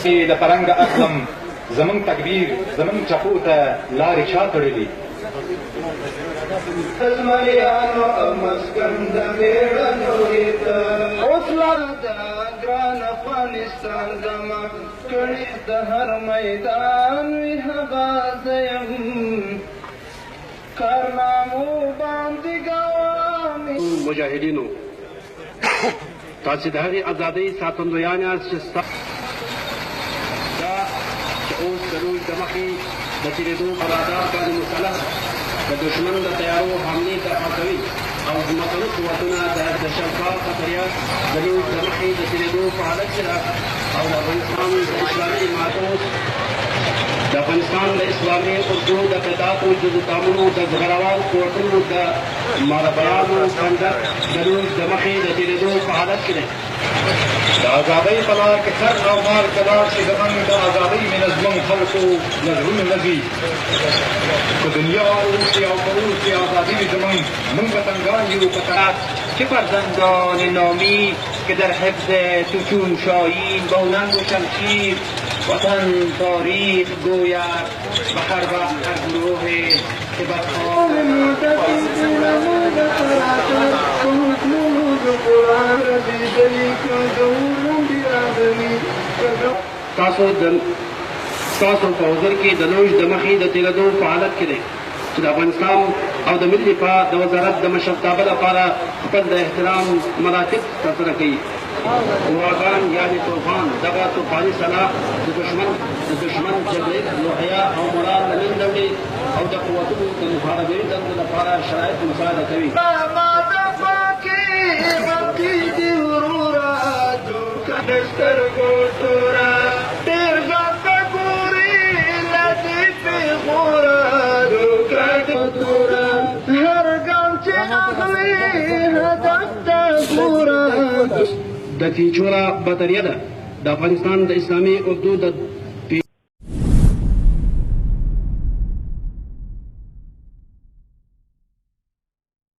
چې د پرنګ اقلم زمونږ تکبیر زمونږ چپو ته لارې چا تړلي زمریانو او مسکن د مېړنو ته اوس لاره د ګران افغانستان زما کړي د هر میدان وي هغه زه یم کارنامو باندې ګوامي مجاهدینو تاسې د هغې ازادۍ ساتندویان یاست چې دا چې اوس د روز د مخې د تېرېدو قرارداد باندې مسلح د دښمن د تیارو حملې دفع کوي او ځمکني قوتونه د شوکا خطریات د روز د مخې د تېرېدو په حالت کې ده او د افغانستان د اسلامي امارتو د افغانستان د اسلامي اردو د قطعاتو جزوتامونو د زغروال کوټونو د مربیانو بندر د روز د مخې د تېرېدو په حالت کې دی د ازادۍ په لار کې خر او مال که لاړ شي زموږ د ازادۍ منظمن خلکو له زړونو نه ځي که دنیا اوسي او که اوسي ازادي وي زموږ موږ وطنګان یو په طرف چه فرزندان نامی که در حفظ توچون شاهین با ننگ و شمشیر وطن تاریخ گوید و هر وقت هر گروه که بدخواه ستاسو په حضور کې د لوژ د مخې د تېرېدو په حالت کې دی چې د افغانستان او د ملي دفاع د وزارت د مشرتابه لپاره خپل د احترام مراتب ترسره کوي غواګان یعنې طوفان دغه طوفاني سلاح د دښمن جګړې روحیه او مورال له منځه وړي او د قوتونو د محاربې دندو لپاره شرایط مساعده کوي د تیچوره بطریه ده د افغانستان د اسلامي اردو د